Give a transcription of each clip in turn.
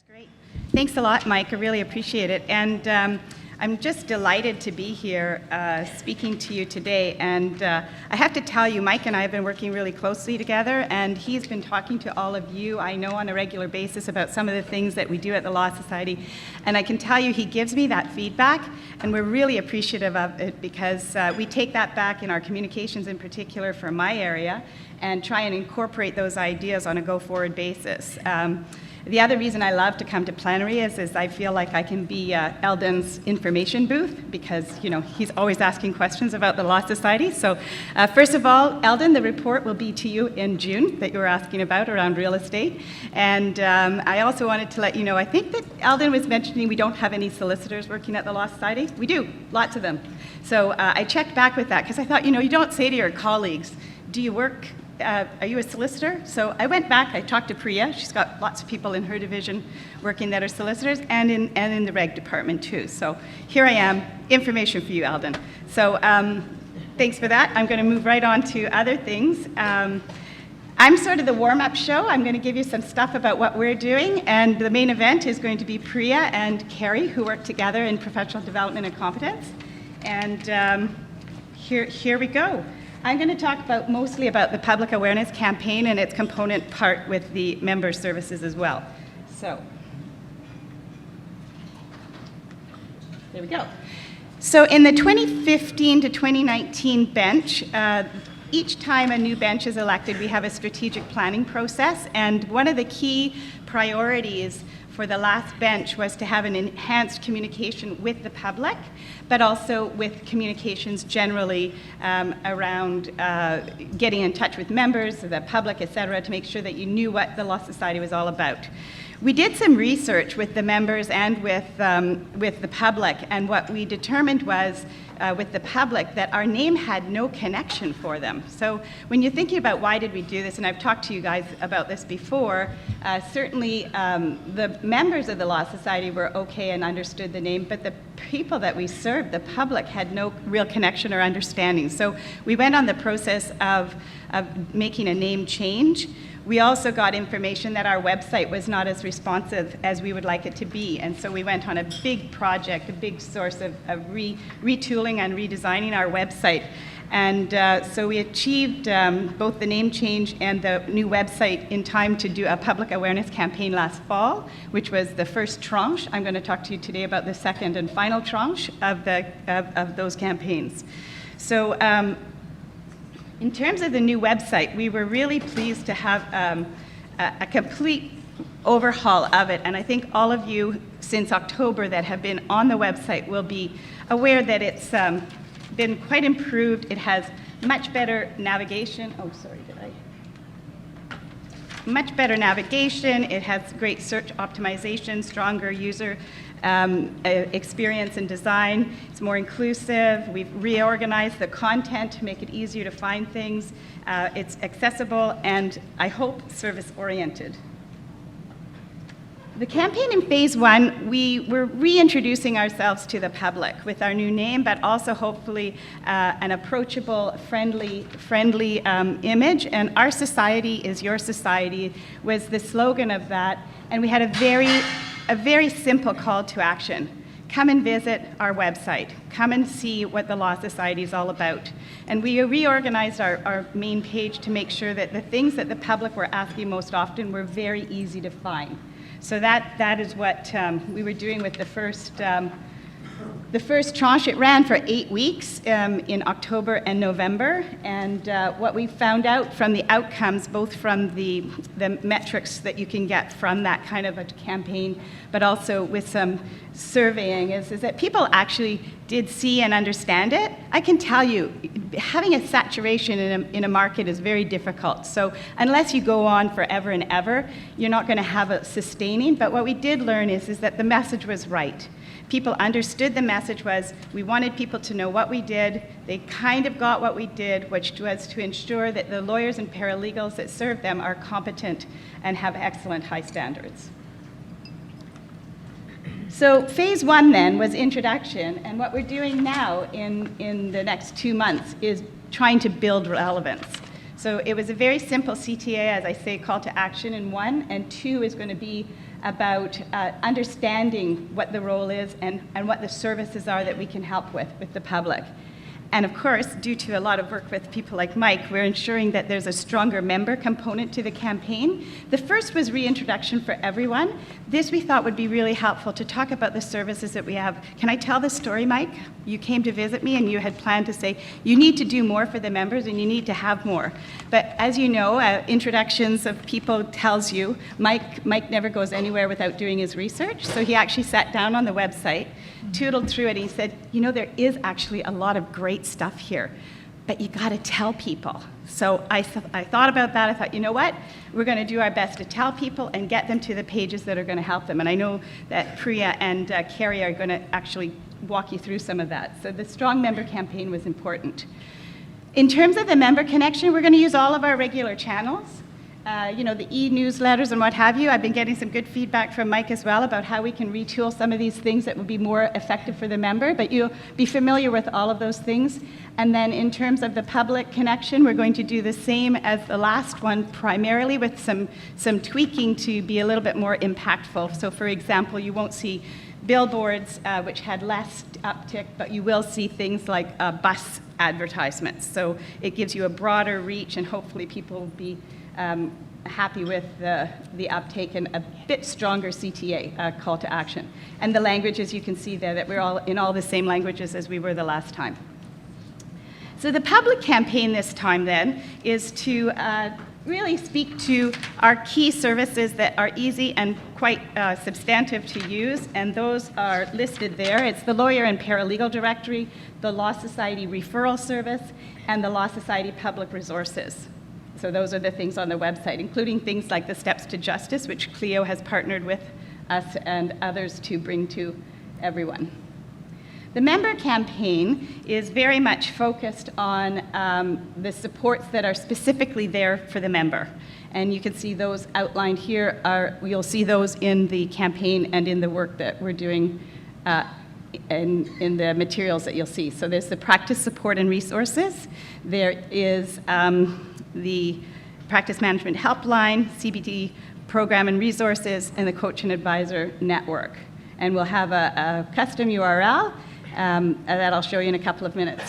Great. Thanks a lot, Mike. I really appreciate it. And I'm just delighted to be here speaking to you today. And I have to tell you, Mike and I have been working really closely together, and he's been talking to all of you, I know, on a regular basis about some of the things that we do at the Law Society. And I can tell you he gives me that feedback, and we're really appreciative of it because we take that back in our communications in particular for my area and try and incorporate those ideas on a go-forward basis. The other reason I love to come to Plenary is I feel like I can be Eldon's information booth because, you know, he's always asking questions about the Law Society. So first of all, Eldon, the report will be to you in June that you were asking about around real estate. And I also wanted to let you know, I think that Eldon was mentioning we don't have any solicitors working at the Law Society. We do, lots of them. So I checked back with that because I thought, you know, you don't say to your colleagues, do you work are you a solicitor? So I went back, I talked to Priya, she's got lots of people in her division working that are solicitors, and in the reg department too. So here I am, information for you, Eldon. So thanks for that. I'm going to move right on to other things. I'm sort of the warm-up show. I'm going to give you some stuff about what we're doing, and the main event is going to be Priya and Kerry, who work together in professional development and competence. And here we go. I'm going to talk mostly about the public awareness campaign and its component part with the member services as well. So, there we go. So in the 2015 to 2019 bench, each time a new bench is elected, we have a strategic planning process, and one of the key priorities for the last bench was to have an enhanced communication with the public, but also with communications generally around getting in touch with members, the public, et cetera, to make sure that you knew what the Law Society was all about. We did some research with the members and with the public, and what we determined was with the public that our name had no connection for them. So when you're thinking about why did we do this, and I've talked to you guys about this before, certainly the members of the Law Society were okay and understood the name, but the people that we served, the public, had no real connection or understanding. So we went on the process of making a name change. We also got information that our website was not as responsive as we would like it to be, and so we went on a big project, a big source of retooling and redesigning our website. And so we achieved both the name change and the new website in time to do a public awareness campaign last fall, which was the first tranche. I'm going to talk to you today about the second and final tranche of those campaigns. So in terms of the new website, we were really pleased to have a complete overhaul of it, and I think all of you since October that have been on the website will be aware that it's been quite improved. It has much better navigation. Oh, sorry, much better navigation. It has great search optimization, stronger user experience and design. It's more inclusive. We've reorganized the content to make it easier to find things. It's accessible and, I hope, service-oriented. The campaign in phase one, we were reintroducing ourselves to the public with our new name, but also hopefully an approachable, friendly image. And our society is your society was the slogan of that. And we had a very simple call to action. Come and visit our website. Come and see what the Law Society is all about. And we reorganized our main page to make sure that the things that the public were asking most often were very easy to find. So that is what we were doing with the first tranche. It ran for 8 weeks in October and November, and what we found out from the outcomes, both from the metrics that you can get from that kind of a campaign, but also with some surveying, is that people actually did see and understand it. I can tell you, having a saturation in a market is very difficult. So unless you go on forever and ever, you're not going to have it sustaining. But what we did learn is that the message was right. People understood the message was we wanted people to know what we did. They kind of got what we did, which was to ensure that the lawyers and paralegals that serve them are competent and have excellent high standards. So phase one then was introduction, and what we're doing now in the next 2 months is trying to build relevance. So it was a very simple CTA, as I say, call to action in one, and two is going to be about understanding what the role is and what the services are that we can help with the public. And of course, due to a lot of work with people like Mike, we're ensuring that there's a stronger member component to the campaign. The first was reintroduction for everyone. This we thought would be really helpful to talk about the services that we have. Can I tell the story, Mike? You came to visit me and you had planned to say, you need to do more for the members and you need to have more. But as you know, introductions of people tells you, Mike never goes anywhere without doing his research. So he actually sat down on the website, tootled through it, and he said, you know, there is actually a lot of great stuff here, but you got to tell people. So I thought about that. I thought, you know what? We're going to do our best to tell people and get them to the pages that are going to help them. And I know that Priya and Kerry are going to actually walk you through some of that. So the strong member campaign was important. In terms of the member connection, we're going to use all of our regular channels. You know, the e-newsletters and what have you. I've been getting some good feedback from Mike as well about how we can retool some of these things that would be more effective for the member, but you'll be familiar with all of those things. And then in terms of the public connection, we're going to do the same as the last one, primarily with some tweaking to be a little bit more impactful. So for example, you won't see billboards, which had less uptick, but you will see things like bus advertisements. So it gives you a broader reach, and hopefully people will be happy with the uptake and a bit stronger CTA call to action. And the languages, you can see there that we're all in all the same languages as we were the last time. So the public campaign this time then is to really speak to our key services that are easy and quite substantive to use, and those are listed there. It's the Lawyer and Paralegal Directory, the Law Society Referral Service, and the Law Society Public Resources. So those are the things on the website, including things like the Steps to Justice, which Clio has partnered with us and others to bring to everyone. The member campaign is very much focused on the supports that are specifically there for the member. And you can see those outlined here. You'll see those in the campaign and in the work that we're doing in the materials that you'll see. So there's the practice support and resources. There is the Practice Management Helpline, CBT Program and Resources, and the Coach and Advisor Network. And we'll have a custom URL that I'll show you in a couple of minutes.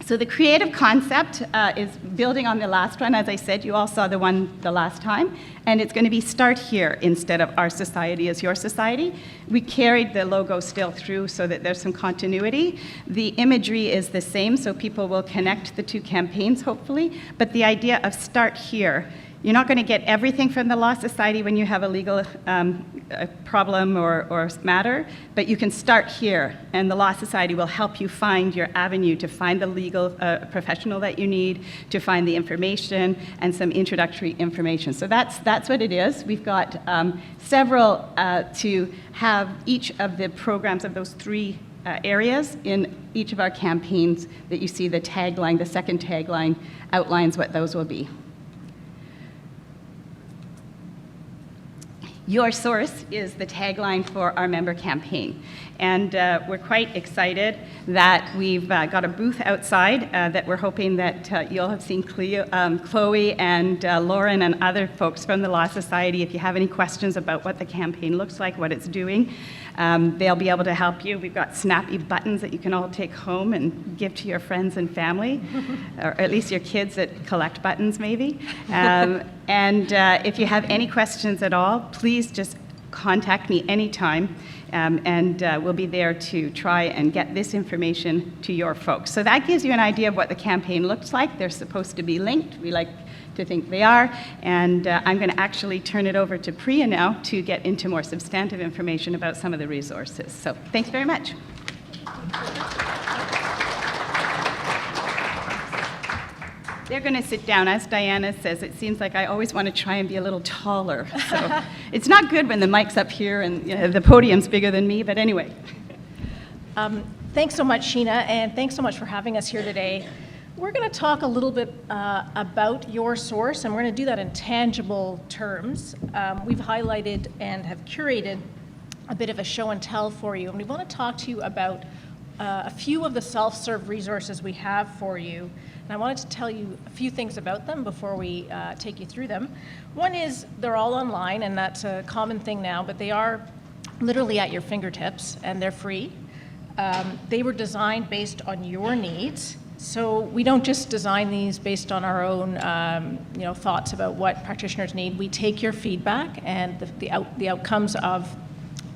So the creative concept is building on the last one. As I said, you all saw the one the last time, and it's going to be Start Here instead of Our Society is Your Society. We carried the logo still through so that there's some continuity. The imagery is the same, so people will connect the two campaigns, hopefully, but the idea of Start Here, you're not going to get everything from the Law Society when you have a legal problem or matter, but you can start here, and the Law Society will help you find your avenue to find the legal professional that you need, to find the information, and some introductory information. So that's what it is. We've got several to have each of the programs of those three areas in each of our campaigns that you see the tagline, the second tagline outlines what those will be. Your source is the tagline for our member campaign. And we're quite excited that we've got a booth outside that we're hoping that you'll have seen Chloe and Lauren and other folks from the Law Society. If you have any questions about what the campaign looks like, what it's doing, they'll be able to help you. We've got snappy buttons that you can all take home and give to your friends and family, or at least your kids that collect buttons maybe. And if you have any questions at all, please just contact me anytime, and we'll be there to try and get this information to your folks. So that gives you an idea of what the campaign looks like. They're supposed to be linked. We like to think they are. And I'm going to actually turn it over to Priya now to get into more substantive information about some of the resources. So thanks very much. They're going to sit down. As Diana says, it seems like I always want to try and be a little taller. So it's not good when the mic's up here and the podium's bigger than me, but anyway. Thanks so much, Sheena, and thanks so much for having us here today. We're going to talk a little bit about your source, and we're going to do that in tangible terms. We've highlighted and have curated a bit of a show and tell for you, and we want to talk to you about a few of the self-serve resources we have for you. And I wanted to tell you a few things about them before we take you through them. One is they're all online, and that's a common thing now, but they are literally at your fingertips, and they're free. They were designed based on your needs. So we don't just design these based on our own thoughts about what practitioners need. We take your feedback and the outcomes of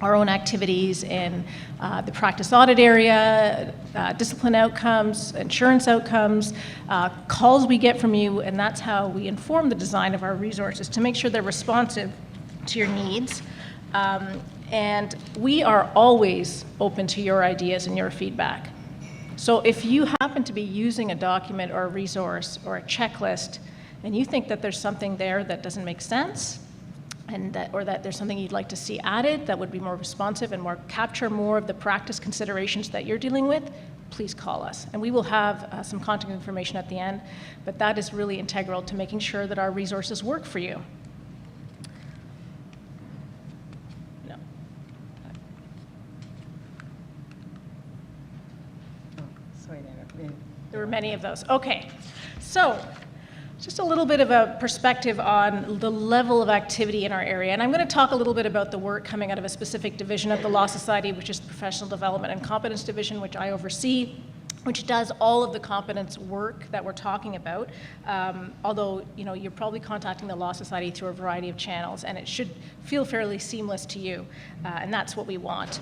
our own activities in the practice audit area, discipline outcomes, insurance outcomes, calls we get from you, and that's how we inform the design of our resources to make sure they're responsive to your needs. And we are always open to your ideas and your feedback. So if you happen to be using a document or a resource or a checklist and you think that there's something there that doesn't make sense, or that there's something you'd like to see added that would be more responsive and capture more of the practice considerations that you're dealing with, please call us. And we will have some contact information at the end, but that is really integral to making sure that our resources work for you. There were many of those. Okay, so just a little bit of a perspective on the level of activity in our area. And I'm going to talk a little bit about the work coming out of a specific division of the Law Society, which is the Professional Development and Competence Division, which I oversee, which does all of the competence work that we're talking about. Although, you're probably contacting the Law Society through a variety of channels, and it should feel fairly seamless to you, and that's what we want.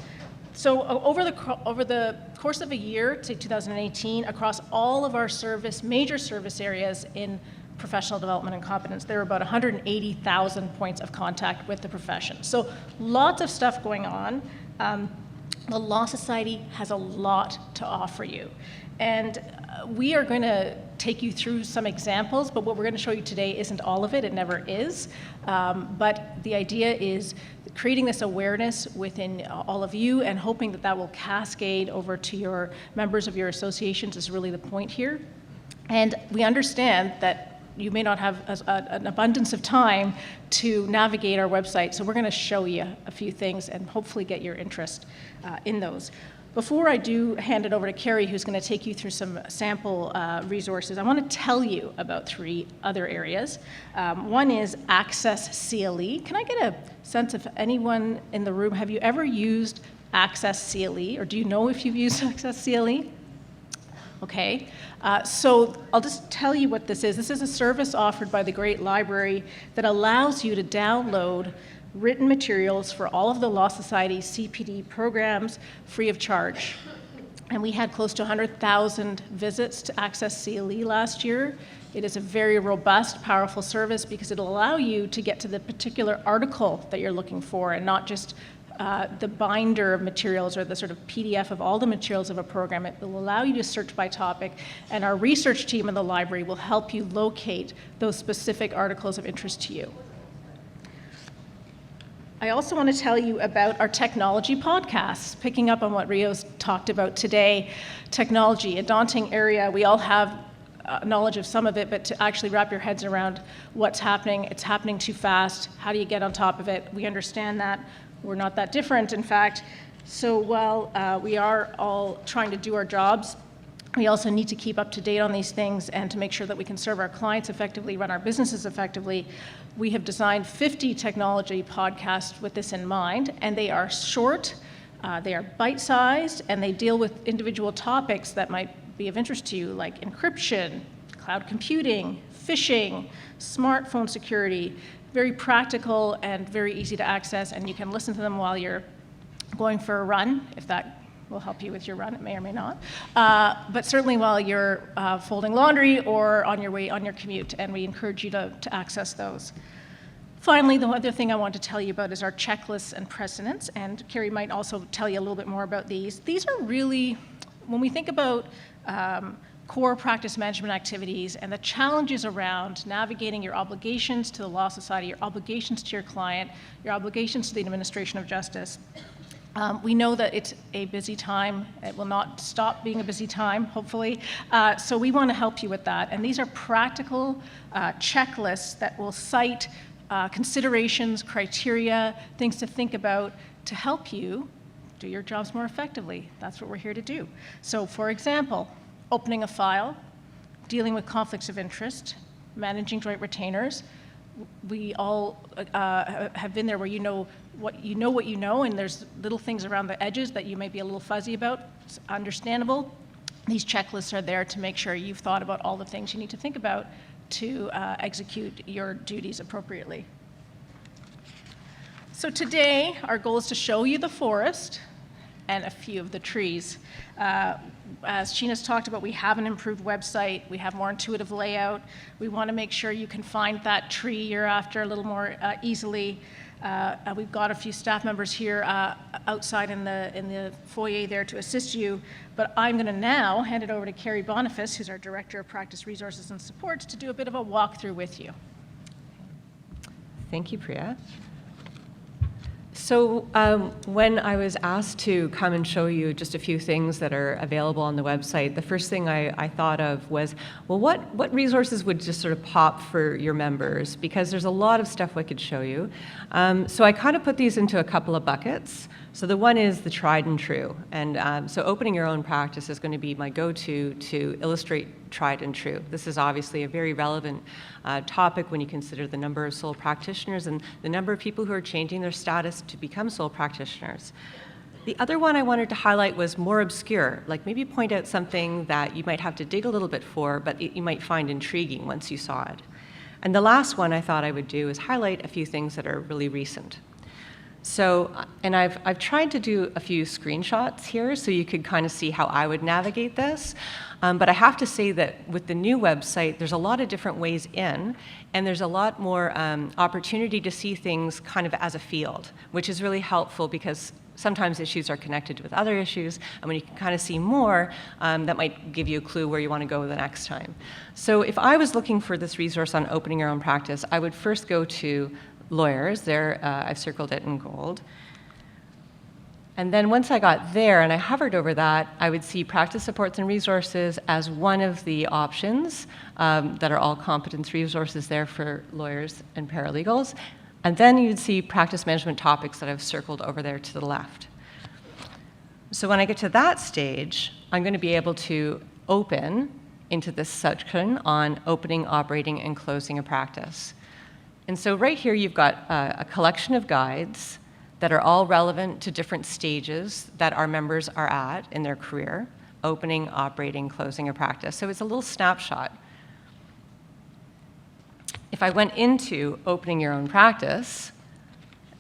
So over the course of a year to 2018, across all of our major service areas in professional development and competence, there were about 180,000 points of contact with the profession. So lots of stuff going on. The Law Society has a lot to offer you. And we are going to take you through some examples, but what we're going to show you today isn't all of it. It never is. But the idea is creating this awareness within all of you and hoping that that will cascade over to your members of your associations is really the point here. And we understand that you may not have an abundance of time to navigate our website, so we're going to show you a few things and hopefully get your interest in those. Before I do hand it over to Kerry, who's going to take you through some sample resources, I want to tell you about 3 other areas. One is Access CLE. Can I get a sense of anyone in the room, have you ever used Access CLE, or do you know if you've used Access CLE? Okay, so I'll just tell you what this is. This is a service offered by the Great Library that allows you to download written materials for all of the Law Society CPD programs free of charge. And we had close to 100,000 visits to Access CLE last year. It is a very robust, powerful service because it'll allow you to get to the particular article that you're looking for and not just the binder of materials or the sort of PDF of all the materials of a program. It will allow you to search by topic, and our research team in the library will help you locate those specific articles of interest to you. I also want to tell you about our technology podcasts, picking up on what Rio's talked about today. Technology, a daunting area. We all have knowledge of some of it, but to actually wrap your heads around what's happening, it's happening too fast. How do you get on top of it? We understand that. We're not that different, in fact. So while we are all trying to do our jobs, we also need to keep up to date on these things and to make sure that we can serve our clients effectively, run our businesses effectively. We have designed 50 technology podcasts with this in mind, and they are short, they are bite-sized, and they deal with individual topics that might be of interest to you, like encryption, cloud computing, phishing, smartphone security. Very practical and very easy to access, and you can listen to them while you're going for a run, if that will help you with your run. It may or may not. But certainly while you're folding laundry or on your way on your commute, and we encourage you to access those. Finally, the other thing I want to tell you about is our checklists and precedents, and Kerry might also tell you a little bit more about these. These are really, when we think about core practice management activities and the challenges around navigating your obligations to the Law Society, your obligations to your client, your obligations to the administration of justice. We know that it's a busy time. It will not stop being a busy time, hopefully. So we want to help you with that. And these are practical checklists that will cite considerations, criteria, things to think about to help you do your jobs more effectively. That's what we're here to do. So for example, opening a file, dealing with conflicts of interest, managing joint retainers. We all have been there where you know what you know, and there's little things around the edges that you may be a little fuzzy about. It's understandable. These checklists are there to make sure you've thought about all the things you need to think about to execute your duties appropriately. So today, our goal is to show you the forest and a few of the trees. As Sheena's talked about, we have an improved website. We have more intuitive layout. We want to make sure you can find that tree you're after a little more easily. We've got a few staff members here outside in the foyer there to assist you. But I'm going to now hand it over to Kerry Boniface, who's our Director of Practice Resources and Supports, to do a bit of a walkthrough with you. Thank you, Priya. So when I was asked to come and show you just a few things that are available on the website, the first thing I thought of was, well, what resources would just sort of pop for your members? Because there's a lot of stuff I could show you. So I kind of put these into a couple of buckets. So the one is the tried and true. And so opening your own practice is going to be my go-to to illustrate tried and true. This is obviously a very relevant topic when you consider the number of sole practitioners and the number of people who are changing their status to become sole practitioners. The other one I wanted to highlight was more obscure, like maybe point out something that you might have to dig a little bit for, but you might find intriguing once you saw it. And the last one I thought I would do is highlight a few things that are really recent. So, and I've tried to do a few screenshots here so you could kind of see how I would navigate this. But I have to say that with the new website, there's a lot of different ways in, and there's a lot more opportunity to see things kind of as a field, which is really helpful because sometimes issues are connected with other issues, and when you can kind of see more, that might give you a clue where you want to go the next time. So if I was looking for this resource on opening your own practice, I would first go to lawyers. There, I've circled it in gold. And then once I got there and I hovered over that, I would see practice supports and resources as one of the options that are all competence resources there for lawyers and paralegals. And then you'd see practice management topics that I've circled over there to the left. So when I get to that stage, I'm going to be able to open into this section on opening, operating, and closing a practice. And so right here, you've got a collection of guides that are all relevant to different stages that our members are at in their career, opening, operating, closing a practice. So it's a little snapshot. If I went into opening your own practice,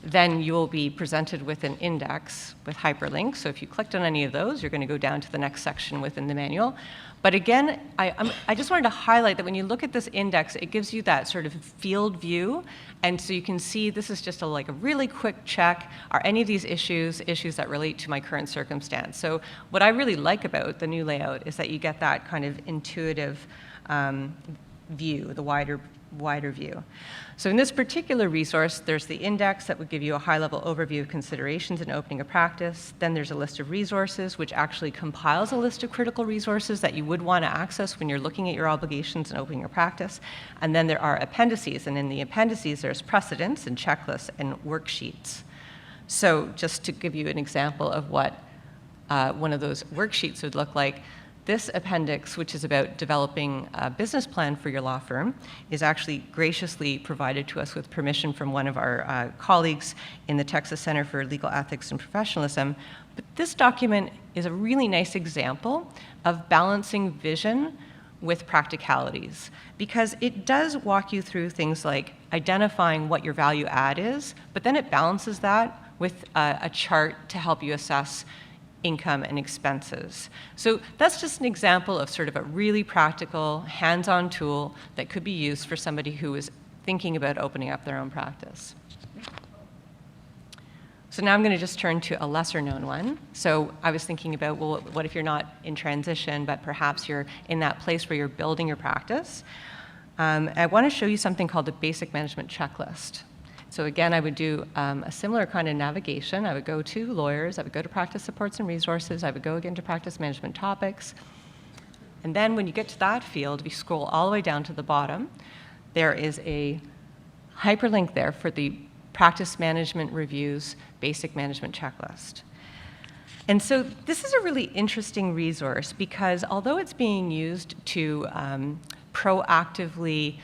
then you will be presented with an index with hyperlinks. So if you clicked on any of those, you're going to go down to the next section within the manual. But again, I just wanted to highlight that when you look at this index, it gives you that sort of field view. And so you can see this is just like a really quick check. Are any of these issues that relate to my current circumstance? So what I really like about the new layout is that you get that kind of intuitive view, the wider view. So in this particular resource, there's the index that would give you a high-level overview of considerations in opening a practice. Then there's a list of resources, which actually compiles a list of critical resources that you would want to access when you're looking at your obligations and opening a practice. And then there are appendices, and in the appendices, there's precedents and checklists and worksheets. So just to give you an example of what one of those worksheets would look like, this appendix, which is about developing a business plan for your law firm, is actually graciously provided to us with permission from one of our colleagues in the Texas Center for Legal Ethics and Professionalism. But this document is a really nice example of balancing vision with practicalities, because it does walk you through things like identifying what your value add is, but then it balances that with a chart to help you assess income and expenses. So that's just an example of sort of a really practical, hands-on tool that could be used for somebody who is thinking about opening up their own practice. So now I'm going to just turn to a lesser-known one. So I was thinking about, well, what if you're not in transition, but perhaps you're in that place where you're building your practice? I want to show you something called the Basic Management Checklist. So again, I would do a similar kind of navigation. I would go to lawyers, I would go to practice supports and resources, I would go again to practice management topics. And then when you get to that field, if you scroll all the way down to the bottom, there is a hyperlink there for the Practice Management Reviews Basic Management Checklist. And so this is a really interesting resource because although it's being used to proactively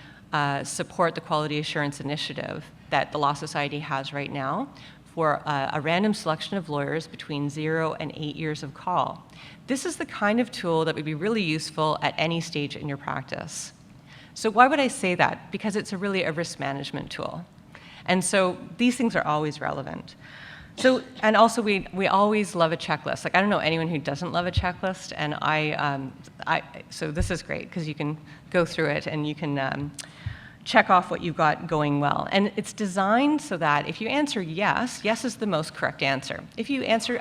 support the quality assurance initiative that the Law Society has right now for a random selection of lawyers between 0 and 8 years of call, this is the kind of tool that would be really useful at any stage in your practice. So why would I say that? Because it's really a risk management tool. And so these things are always relevant. So, and also we always love a checklist. Like, I don't know anyone who doesn't love a checklist, and so this is great because you can go through it and you can check off what you've got going well. And it's designed so that if you answer yes, yes is the most correct answer. If you answer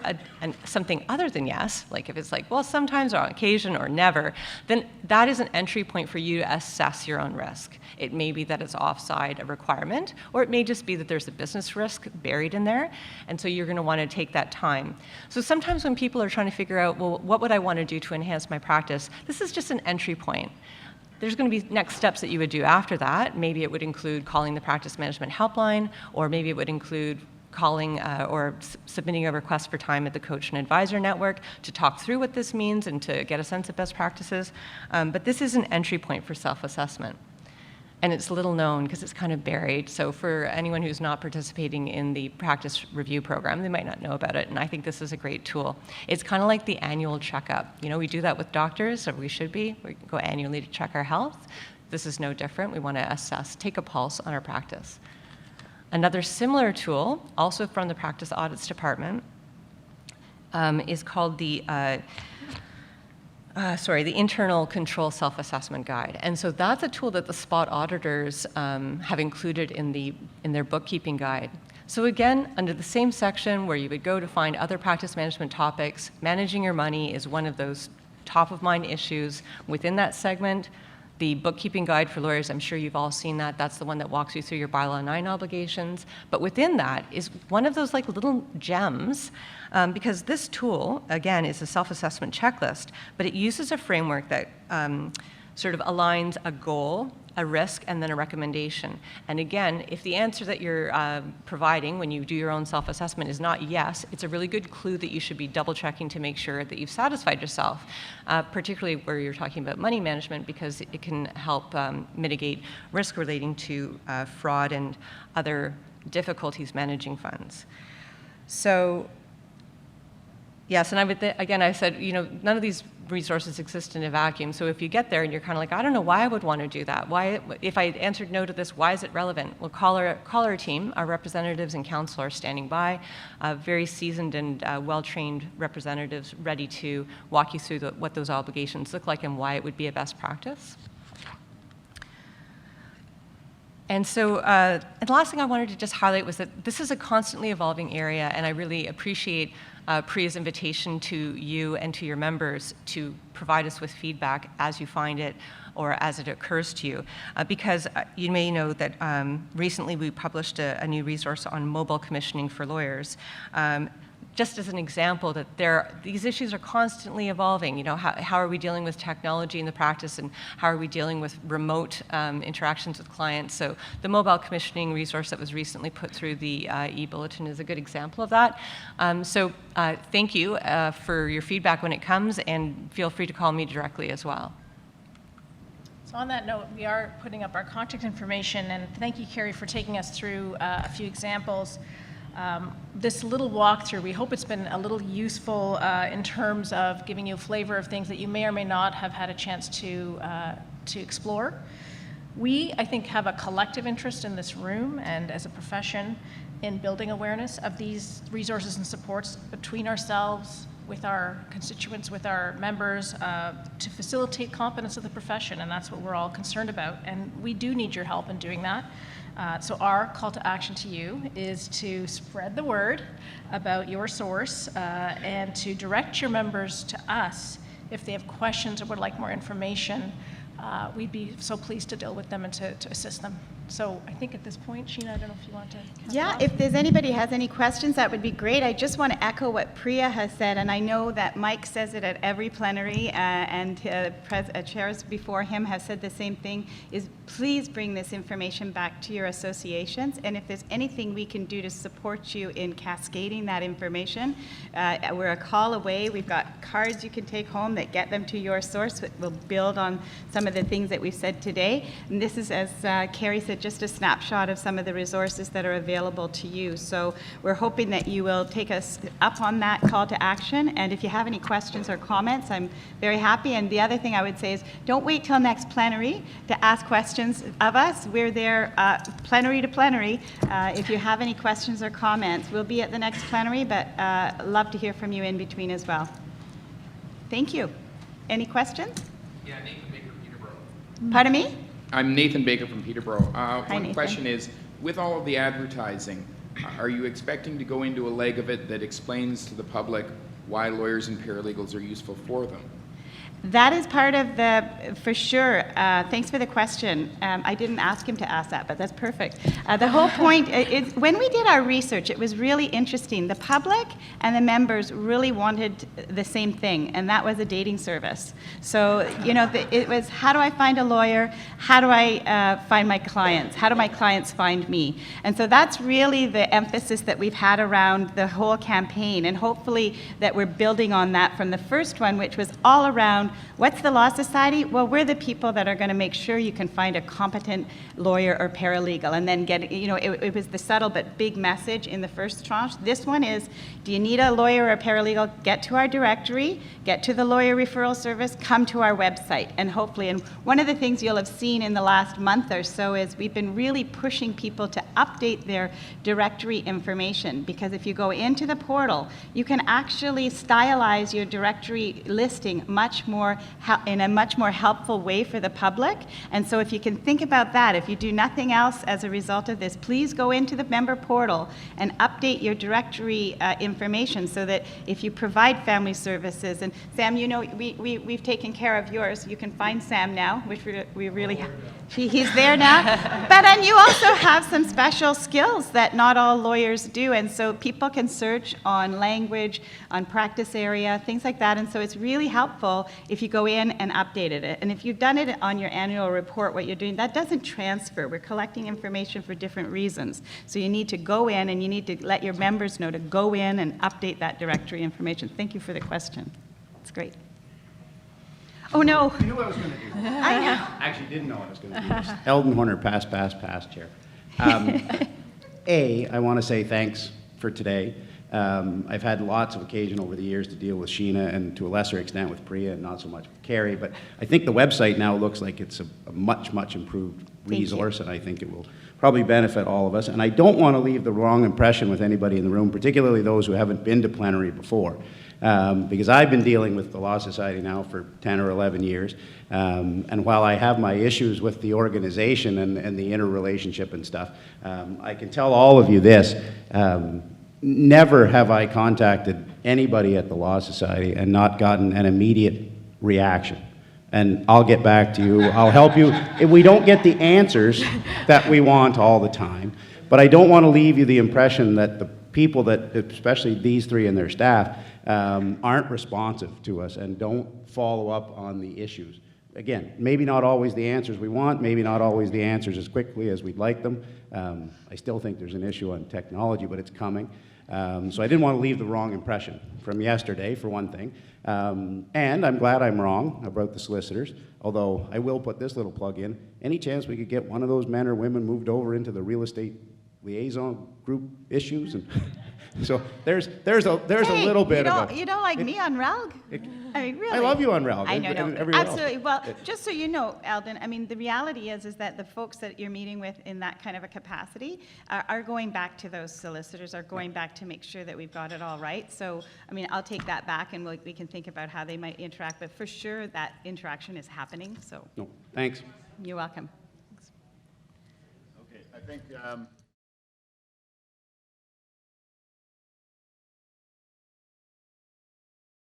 something other than yes, like if it's like, well, sometimes or on occasion or never, then that is an entry point for you to assess your own risk. It may be that it's offside a requirement, or it may just be that there's a business risk buried in there, and so you're going to want to take that time. So sometimes when people are trying to figure out, well, what would I want to do to enhance my practice, this is just an entry point. There's going to be next steps that you would do after that. Maybe it would include calling the practice management helpline, or maybe it would include calling or submitting a request for time at the Coach and Advisor Network to talk through what this means and to get a sense of best practices. But this is an entry point for self-assessment. And it's little known because it's kind of buried. So for anyone who's not participating in the practice review program, they might not know about it. And I think this is a great tool. It's kind of like the annual checkup. You know, we do that with doctors, or we should be. We go annually to check our health. This is no different. We want to assess, take a pulse on our practice. Another similar tool, also from the Practice Audits Department, is called the Internal Control Self-Assessment Guide. And so that's a tool that the spot auditors have included in their bookkeeping guide. So again, under the same section where you would go to find other practice management topics, managing your money is one of those top-of-mind issues within that segment. The bookkeeping guide for lawyers, I'm sure you've all seen that. That's the one that walks you through your Bylaw 9 obligations. But within that is one of those like little gems, because this tool, again, is a self-assessment checklist, but it uses a framework that sort of aligns a goal, a risk, and then a recommendation. And again, if the answer that you're providing when you do your own self-assessment is not yes, it's a really good clue that you should be double-checking to make sure that you've satisfied yourself, particularly where you're talking about money management, because it can help mitigate risk relating to fraud and other difficulties managing funds. So, yes, and I said, you know, none of these resources exist in a vacuum. So if you get there and you're kind of like, I don't know why I would want to do that. Why, if I answered no to this, why is it relevant? Well, call our team. Our representatives and counsel are standing by, very seasoned and well-trained representatives ready to walk you through what those obligations look like and why it would be a best practice. And so the last thing I wanted to just highlight was that this is a constantly evolving area, and I really appreciate Priya's invitation to you and to your members to provide us with feedback as you find it or as it occurs to you. Because you may know that recently we published a new resource on mobile commissioning for lawyers. Just as an example that these issues are constantly evolving. You know, how are we dealing with technology in the practice, and how are we dealing with remote interactions with clients? So the mobile commissioning resource that was recently put through the e-bulletin is a good example of that. Thank you for your feedback when it comes, and feel free to call me directly as well. So on that note, we are putting up our contact information, and thank you, Kerry, for taking us through a few examples. This little walkthrough, we hope it's been a little useful in terms of giving you a flavor of things that you may or may not have had a chance to explore. We, I think, have a collective interest in this room and as a profession in building awareness of these resources and supports between ourselves, with our constituents, with our members, to facilitate competence of the profession, and that's what we're all concerned about. And we do need your help in doing that. So our call to action to you is to spread the word about your source and to direct your members to us if they have questions or would like more information we'd be so pleased to deal with them and to assist them. So I think at this point, Sheena, I don't know if you want to. Yeah, if there's anybody has any questions, that would be great. I just want to echo what Priya has said, and I know that Mike says it at every plenary, and chairs before him have said the same thing, is please bring this information back to your associations, and if there's anything we can do to support you in cascading that information, we're a call away. We've got cards you can take home that get them to your source. We'll build on some of the things that we've said today, and this is, as Kerry said, just a snapshot of some of the resources that are available to you. So we're hoping that you will take us up on that call to action, and if you have any questions or comments, I'm very happy. And the other thing I would say is don't wait till next plenary to ask questions of us. We're there plenary to plenary. If you have any questions or comments, we'll be at the next plenary, but love to hear from you in between as well. Thank you. Any questions? Yeah, Nathan Baker, Peterborough. Pardon me? I'm Nathan Baker from Peterborough. One Nathan. question is, with all of the advertising, are you expecting to go into a leg of it that explains to the public why lawyers and paralegals are useful for them? That is part of the, for sure. Thanks for the question. I didn't ask him to ask that, but that's perfect. The whole point is, when we did our research, it was really interesting. The public and the members really wanted the same thing, and that was a dating service. So, you know, it was, how do I find a lawyer? How do I find my clients? How do my clients find me? And so that's really the emphasis that we've had around the whole campaign, and hopefully that we're building on that from the first one, which was all around what's the Law Society? Well, we're the people that are going to make sure you can find a competent lawyer or paralegal, and then get, you know, it was the subtle but big message in the first tranche. This one is, do you need a lawyer or a paralegal? Get to our directory, get to the lawyer referral service, come to our website, and hopefully, and one of the things you'll have seen in the last month or so is we've been really pushing people to update their directory information, because if you go into the portal, you can actually stylize your directory listing much more in a much more helpful way for the public. And so if you can think about that, if you do nothing else as a result of this, please go into the member portal and update your directory information, so that if you provide family services, and Sam, you know, we've taken care of yours. You can find Sam now, which we really, he's there now. But and you also have some special skills that not all lawyers do, and so people can search on language, on practice area, things like that. And so it's really helpful if you go in and updated it. And if you've done it on your annual report, what you're doing, that doesn't transfer. We're collecting information for different reasons. So you need to go in, and you need to let your members know to go in and update that directory information. Thank you for the question. It's great. Oh, no. You knew I was going to do this. I know. Actually, didn't know I was going to do this. Eldon Horner, pass, Chair. I want to say thanks for today. I've had lots of occasion over the years to deal with Sheena, and to a lesser extent with Priya, and not so much with Kerry, but I think the website now looks like it's a much, much improved resource, and I think it will probably benefit all of us. And I don't want to leave the wrong impression with anybody in the room, particularly those who haven't been to plenary before. Because I've been dealing with the Law Society now for 10 or 11 years, and while I have my issues with the organization and the interrelationship and stuff, I can tell all of you this, never have I contacted anybody at the Law Society and not gotten an immediate reaction. And I'll get back to you, I'll help you. If we don't get the answers that we want all the time, but I don't want to leave you the impression that the people that, especially these three and their staff, aren't responsive to us and don't follow up on the issues. Again, maybe not always the answers we want, maybe not always the answers as quickly as we'd like them. I still think there's an issue on technology, but it's coming. So I didn't want to leave the wrong impression from yesterday, for one thing. And I'm glad I'm wrong about the solicitors, although I will put this little plug in. Any chance we could get one of those men or women moved over into the real estate liaison group issues? And so there's a little bit of a... You don't like me on RELG? I mean, really. I love you on RELG. I know, and no, everywhere absolutely. else. Well, just so you know, Eldon, I mean, the reality is that the folks that you're meeting with in that kind of a capacity are going back to those solicitors, are going back to make sure that we've got it all right. So, I mean, I'll take that back, and we can think about how they might interact, but for sure that interaction is happening, so. No, thanks. You're welcome. Okay, I think